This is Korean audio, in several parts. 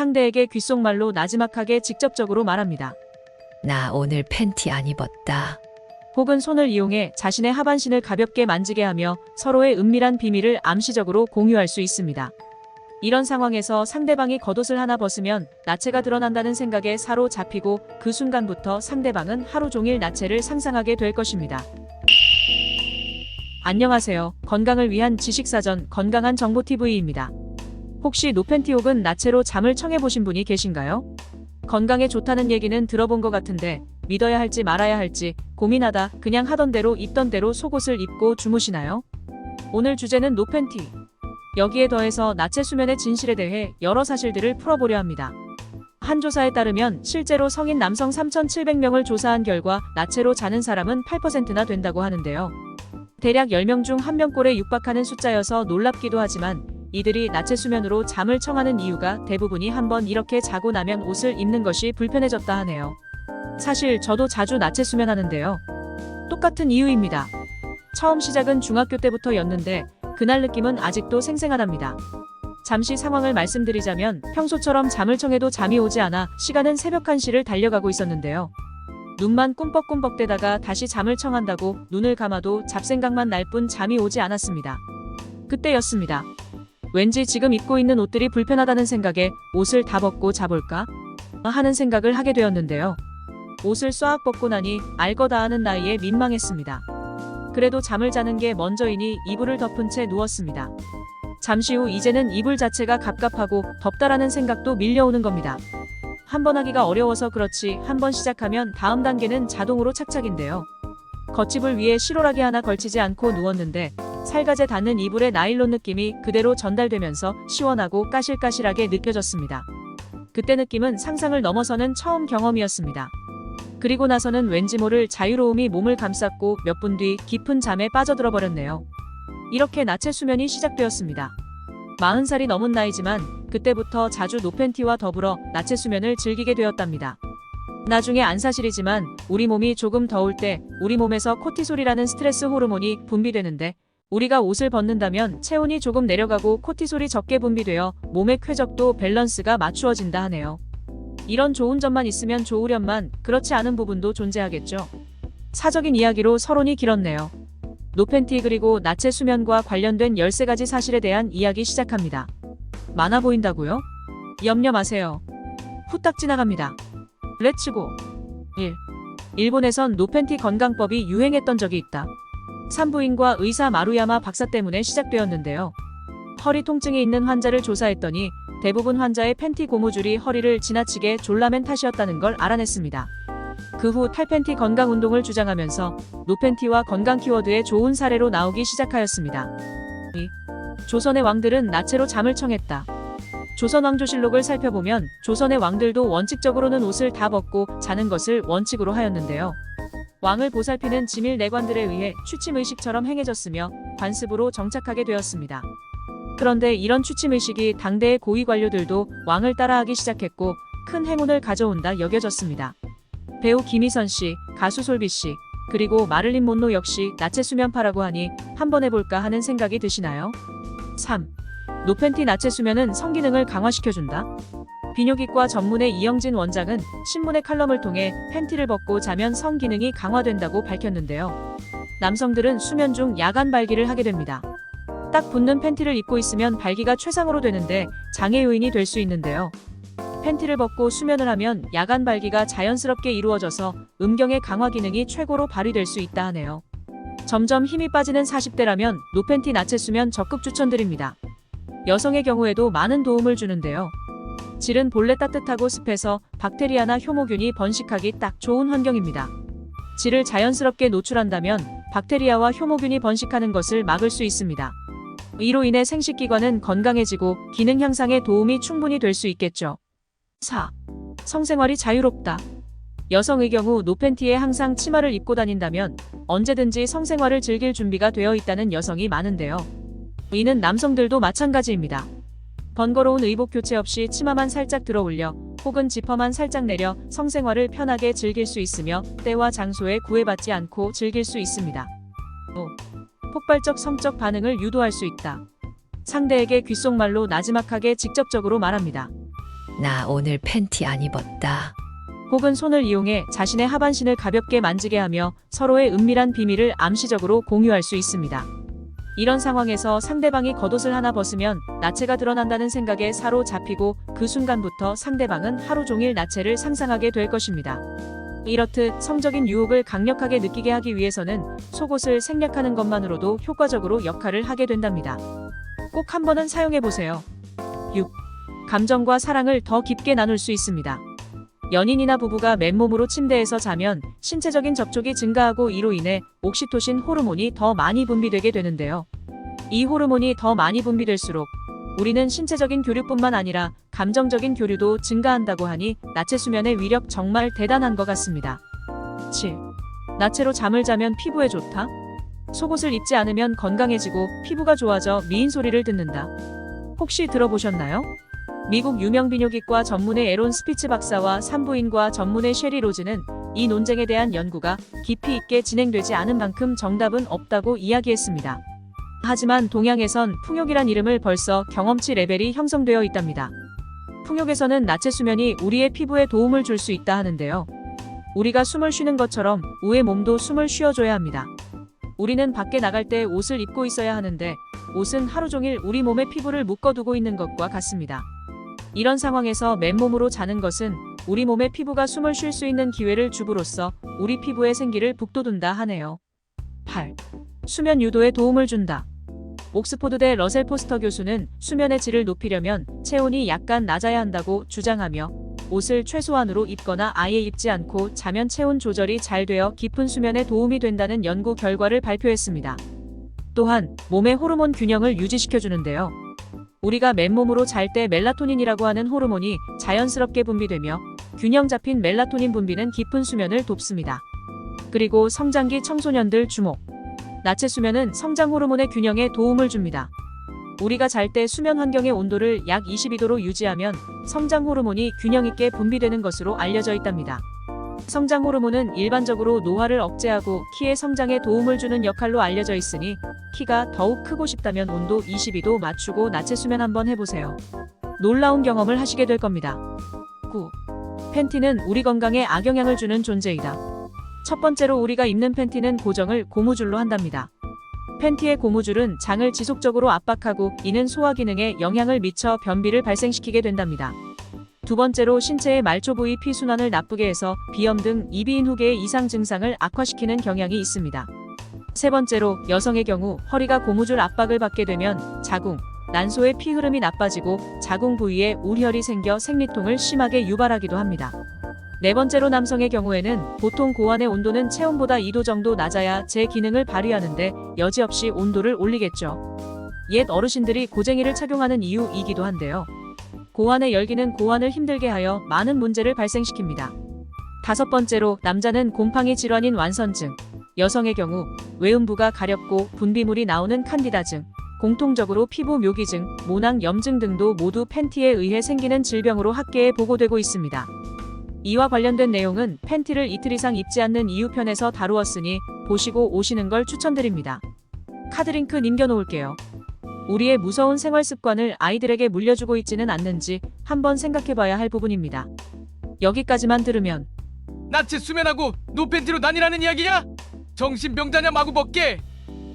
상대에게 귓속말로 나지막하게 직접적으로 말합니다. 나 오늘 팬티 안 입었다. 혹은 손을 이용해 자신의 하반신을 가볍게 만지게 하며 서로의 은밀한 비밀을 암시적으로 공유할 수 있습니다. 이런 상황에서 상대방이 겉옷을 하나 벗으면 나체가 드러난다는 생각에 사로잡히고 그 순간부터 상대방은 하루 종일 나체를 상상하게 될 것입니다. 안녕하세요. 건강을 위한 지식사전 건강한 정보TV입니다. 혹시 노팬티 혹은 나체로 잠을 청해보신 분이 계신가요? 건강에 좋다는 얘기는 들어본 것 같은데 믿어야 할지 말아야 할지 고민하다 그냥 하던 대로 입던 대로 속옷을 입고 주무시나요? 오늘 주제는 노팬티. 여기에 더해서 나체 수면의 진실에 대해 여러 사실들을 풀어보려 합니다. 한 조사에 따르면 실제로 성인 남성 3,700명을 조사한 결과 나체로 자는 사람은 8%나 된다고 하는데요. 대략 10명 중 1명꼴에 육박하는 숫자여서 놀랍기도 하지만 이들이 나체 수면으로 잠을 청하는 이유가 대부분이 한번 이렇게 자고 나면 옷을 입는 것이 불편해졌다 하네요. 사실 저도 자주 나체 수면하는데요. 똑같은 이유입니다. 처음 시작은 중학교 때부터였는데 그날 느낌은 아직도 생생하답니다. 잠시 상황을 말씀드리자면 평소처럼 잠을 청해도 잠이 오지 않아 시간은 새벽 1시를 달려가고 있었는데요. 눈만 꿈뻑꿈뻑대다가 다시 잠을 청한다고 눈을 감아도 잡생각만 날 뿐 잠이 오지 않았습니다. 그때였습니다. 왠지 지금 입고 있는 옷들이 불편하다는 생각에 옷을 다 벗고 자볼까? 하는 생각을 하게 되었는데요. 옷을 싹 벗고 나니 알 거 다 아는 나이에 민망했습니다. 그래도 잠을 자는 게 먼저이니 이불을 덮은 채 누웠습니다. 잠시 후 이제는 이불 자체가 갑갑하고 덥다라는 생각도 밀려오는 겁니다. 한 번 하기가 어려워서 그렇지 한 번 시작하면 다음 단계는 자동으로 착착인데요. 겉이불 위에 실오라기 하나 걸치지 않고 누웠는데 살갗에 닿는 이불의 나일론 느낌이 그대로 전달되면서 시원하고 까실까실하게 느껴졌습니다. 그때 느낌은 상상을 넘어서는 처음 경험이었습니다. 그리고 나서는 왠지 모를 자유로움이 몸을 감쌌고 몇 분 뒤 깊은 잠에 빠져들어 버렸네요. 이렇게 나체 수면이 시작되었습니다. 40살이 넘은 나이지만 그때부터 자주 노팬티와 더불어 나체 수면을 즐기게 되었답니다. 나중에 안 사실이지만 우리 몸이 조금 더울 때 우리 몸에서 코티솔이라는 스트레스 호르몬이 분비되는데 우리가 옷을 벗는다면 체온이 조금 내려가고 코티솔이 적게 분비되어 몸의 쾌적도 밸런스가 맞추어진다 하네요. 이런 좋은 점만 있으면 좋으련만 그렇지 않은 부분도 존재하겠죠. 사적인 이야기로 서론이 길었네요. 노팬티 그리고 나체 수면과 관련된 13가지 사실에 대한 이야기 시작합니다. 많아 보인다고요? 염려 마세요. 후딱 지나갑니다. 렛츠고. 1. 일본에선 노팬티 건강법이 유행했던 적이 있다. 산부인과 의사 마루야마 박사 때문에 시작되었는데요. 허리 통증이 있는 환자를 조사했더니 대부분 환자의 팬티 고무줄이 허리를 지나치게 졸라맨 탓이었다는 걸 알아냈습니다. 그 후 탈팬티 건강 운동을 주장하면서 노팬티와 건강 키워드의 좋은 사례로 나오기 시작하였습니다. 2. 조선의 왕들은 나체로 잠을 청했다. 조선 왕조실록을 살펴보면 조선의 왕들도 원칙적으로는 옷을 다 벗고 자는 것을 원칙으로 하였는데요. 왕을 보살피는 지밀 내관들에 의해 취침의식처럼 행해졌으며 관습으로 정착하게 되었습니다. 그런데 이런 취침의식이 당대의 고위 관료들도 왕을 따라하기 시작했고 큰 행운을 가져온다 여겨졌습니다. 배우 김희선 씨, 가수 솔비 씨, 그리고 마를린 몬로 역시 나체 수면파라고 하니 한번 해볼까 하는 생각이 드시나요? 3. 노팬티 나체 수면은 성기능을 강화시켜준다. 비뇨기과 전문의 이영진 원장은 신문의 칼럼을 통해 팬티를 벗고 자면 성기능이 강화된다고 밝혔는데요. 남성들은 수면 중 야간 발기를 하게 됩니다. 딱 붙는 팬티를 입고 있으면 발기가 최상으로 되는데 장애 요인이 될 수 있는데요. 팬티를 벗고 수면을 하면 야간 발기가 자연스럽게 이루어져서 음경의 강화 기능이 최고로 발휘될 수 있다 하네요. 점점 힘이 빠지는 40대라면 노팬티 나체 수면 적극 추천드립니다. 여성의 경우에도 많은 도움을 주는데요. 질은 본래 따뜻하고 습해서 박테리아나 효모균이 번식하기 딱 좋은 환경입니다. 질을 자연스럽게 노출한다면 박테리아와 효모균이 번식하는 것을 막을 수 있습니다. 이로 인해 생식기관은 건강해지고 기능 향상에 도움이 충분히 될 수 있겠죠. 4. 성생활이 자유롭다. 여성의 경우 노팬티에 항상 치마를 입고 다닌다면 언제든지 성생활을 즐길 준비가 되어 있다는 여성이 많은데요. 이는 남성들도 마찬가지입니다. 번거로운 의복 교체 없이 치마만 살짝 들어 올려 혹은 지퍼만 살짝 내려 성생활을 편하게 즐길 수 있으며 때와 장소에 구애받지 않고 즐길 수 있습니다. 5. 폭발적 성적 반응을 유도할 수 있다. 상대에게 귓속말로 나지막하게 직접적으로 말합니다. 나 오늘 팬티 안 입었다. 혹은 손을 이용해 자신의 하반신을 가볍게 만지게 하며 서로의 은밀한 비밀을 암시적으로 공유할 수 있습니다. 이런 상황에서 상대방이 겉옷을 하나 벗으면 나체가 드러난다는 생각에 사로잡히고 그 순간부터 상대방은 하루 종일 나체를 상상하게 될 것입니다. 이렇듯 성적인 유혹을 강력하게 느끼게 하기 위해서는 속옷을 생략하는 것만으로도 효과적으로 역할을 하게 된답니다. 꼭 한 번은 사용해 보세요. 6. 감정과 사랑을 더 깊게 나눌 수 있습니다. 연인이나 부부가 맨몸으로 침대에서 자면 신체적인 접촉이 증가하고 이로 인해 옥시토신 호르몬이 더 많이 분비되게 되는데요. 이 호르몬이 더 많이 분비될수록 우리는 신체적인 교류뿐만 아니라 감정적인 교류도 증가한다고 하니 나체 수면의 위력 정말 대단한 것 같습니다. 7. 나체로 잠을 자면 피부에 좋다? 속옷을 입지 않으면 건강해지고 피부가 좋아져 미인 소리를 듣는다. 혹시 들어보셨나요? 미국 유명 비뇨기과 전문의 에론 스피츠 박사와 산부인과 전문의 셰리 로즈는 이 논쟁에 대한 연구가 깊이 있게 진행되지 않은 만큼 정답은 없다고 이야기했습니다. 하지만 동양에선 풍욕이란 이름을 벌써 경험치 레벨이 형성되어 있답니다. 풍욕에서는 나체 수면이 우리의 피부에 도움을 줄 수 있다 하는데요. 우리가 숨을 쉬는 것처럼 우의 몸도 숨을 쉬어줘야 합니다. 우리는 밖에 나갈 때 옷을 입고 있어야 하는데 옷은 하루 종일 우리 몸의 피부를 묶어두고 있는 것과 같습니다. 이런 상황에서 맨몸으로 자는 것은 우리 몸의 피부가 숨을 쉴 수 있는 기회를 줌으로써 우리 피부의 생기를 북돋운다 하네요. 8. 수면 유도에 도움을 준다. 옥스포드대 러셀 포스터 교수는 수면의 질을 높이려면 체온이 약간 낮아야 한다고 주장하며 옷을 최소한으로 입거나 아예 입지 않고 자면 체온 조절이 잘 되어 깊은 수면에 도움이 된다는 연구 결과를 발표했습니다. 또한 몸의 호르몬 균형을 유지시켜주는데요. 우리가 맨몸으로 잘 때 멜라토닌이라고 하는 호르몬이 자연스럽게 분비되며 균형 잡힌 멜라토닌 분비는 깊은 수면을 돕습니다. 그리고 성장기 청소년들 주목. 나체 수면은 성장 호르몬의 균형에 도움을 줍니다. 우리가 잘 때 수면 환경의 온도를 약 22도로 유지하면 성장 호르몬이 균형 있게 분비되는 것으로 알려져 있답니다. 성장 호르몬은 일반적으로 노화를 억제하고 키의 성장에 도움을 주는 역할로 알려져 있으니 키가 더욱 크고 싶다면 온도 22도 맞추고 나체 수면 한번 해보세요. 놀라운 경험을 하시게 될 겁니다. 9. 팬티는 우리 건강에 악영향을 주는 존재이다. 첫 번째로 우리가 입는 팬티는 고정을 고무줄로 한답니다. 팬티의 고무줄은 장을 지속적으로 압박하고 이는 소화 기능에 영향을 미쳐 변비를 발생시키게 된답니다. 두 번째로 신체의 말초 부위 피순환을 나쁘게 해서 비염 등 이비인 후계의 이상 증상을 악화시키는 경향이 있습니다. 세 번째로 여성의 경우 허리가 고무줄 압박을 받게 되면 자궁, 난소의 피 흐름이 나빠지고 자궁 부위에 울혈이 생겨 생리통을 심하게 유발하기도 합니다. 네 번째로 남성의 경우에는 보통 고환의 온도는 체온보다 2도 정도 낮아야 제 기능을 발휘하는데 여지없이 온도를 올리겠죠. 옛 어르신들이 고쟁이를 착용하는 이유이기도 한데요. 고환의 열기는 고환을 힘들게 하여 많은 문제를 발생시킵니다. 다섯 번째로 남자는 곰팡이 질환인 완선증, 여성의 경우 외음부가 가렵고 분비물이 나오는 칸디다증, 공통적으로 피부 묘기증, 모낭염증 등도 모두 팬티에 의해 생기는 질병으로 학계에 보고되고 있습니다. 이와 관련된 내용은 팬티를 이틀 이상 입지 않는 이유 편에서 다루었으니 보시고 오시는 걸 추천드립니다. 카드링크 남겨놓을게요. 우리의 무서운 생활 습관을 아이들에게 물려주고 있지는 않는지 한번 생각해봐야 할 부분입니다. 여기까지만 들으면 나체 수면하고 노팬티로 다니라는 이야기냐? 정신병자냐 마구 벗게.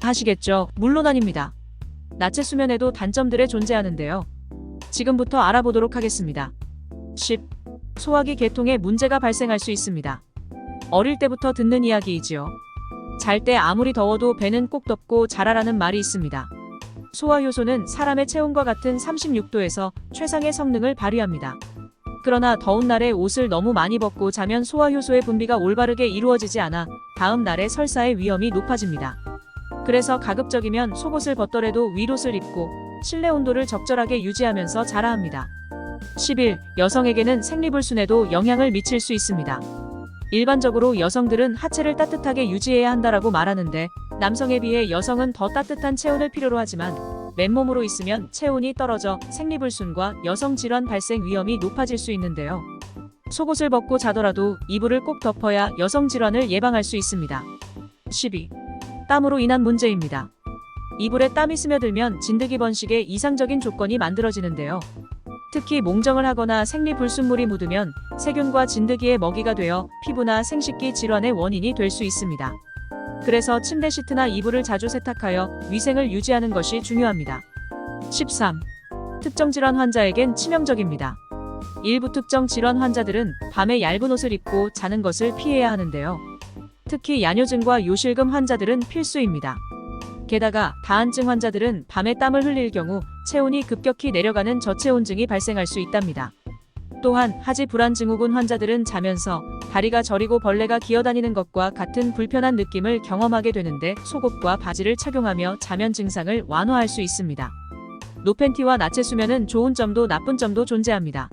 하시겠죠. 물론 아닙니다. 나체 수면에도 단점들이 존재하는데요. 지금부터 알아보도록 하겠습니다. 10. 소화기 계통에 문제가 발생할 수 있습니다. 어릴 때부터 듣는 이야기이지요. 잘 때 아무리 더워도 배는 꼭 덮고 자라라는 말이 있습니다. 소화효소는 사람의 체온과 같은 36도에서 최상의 성능을 발휘합니다. 그러나 더운 날에 옷을 너무 많이 벗고 자면 소화효소의 분비가 올바르게 이루어지지 않아 다음 날에 설사의 위험이 높아집니다. 그래서 가급적이면 속옷을 벗더라도 위옷을 입고 실내 온도를 적절하게 유지하면서 자라 합니다. 11. 여성에게는 생리불순에도 영향을 미칠 수 있습니다. 일반적으로 여성들은 하체를 따뜻하게 유지해야 한다라고 말하는데 남성에 비해 여성은 더 따뜻한 체온을 필요로 하지만 맨몸으로 있으면 체온이 떨어져 생리불순과 여성 질환 발생 위험이 높아질 수 있는데요. 속옷을 벗고 자더라도 이불을 꼭 덮어야 여성 질환을 예방할 수 있습니다. 12. 땀으로 인한 문제입니다. 이불에 땀이 스며들면 진드기 번식의 이상적인 조건이 만들어지는데요. 특히 몽정을 하거나 생리불순물이 묻으면 세균과 진드기의 먹이가 되어 피부나 생식기 질환의 원인이 될 수 있습니다. 그래서 침대 시트나 이불을 자주 세탁하여 위생을 유지하는 것이 중요합니다. 13. 특정 질환 환자에겐 치명적입니다. 일부 특정 질환 환자들은 밤에 얇은 옷을 입고 자는 것을 피해야 하는데요. 특히 야뇨증과 요실금 환자들은 필수입니다. 게다가 다한증 환자들은 밤에 땀을 흘릴 경우 체온이 급격히 내려가는 저체온증이 발생할 수 있답니다. 또한 하지 불안 증후군 환자들은 자면서 다리가 저리고 벌레가 기어다니는 것과 같은 불편한 느낌을 경험하게 되는데 속옷과 바지를 착용하며 자면 증상을 완화할 수 있습니다. 노팬티와 나체 수면은 좋은 점도 나쁜 점도 존재합니다.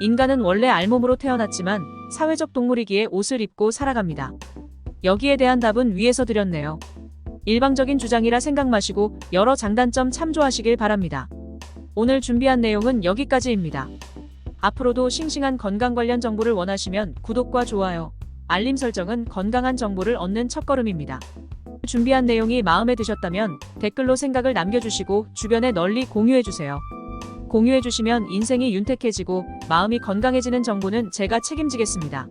인간은 원래 알몸으로 태어났지만 사회적 동물이기에 옷을 입고 살아갑니다. 여기에 대한 답은 위에서 드렸네요. 일방적인 주장이라 생각 마시고 여러 장단점 참조하시길 바랍니다. 오늘 준비한 내용은 여기까지입니다. 앞으로도 싱싱한 건강 관련 정보를 원하시면 구독과 좋아요, 알림 설정은 건강한 정보를 얻는 첫걸음입니다. 준비한 내용이 마음에 드셨다면 댓글로 생각을 남겨주시고 주변에 널리 공유해주세요. 공유해주시면 인생이 윤택해지고 마음이 건강해지는 정보는 제가 책임지겠습니다.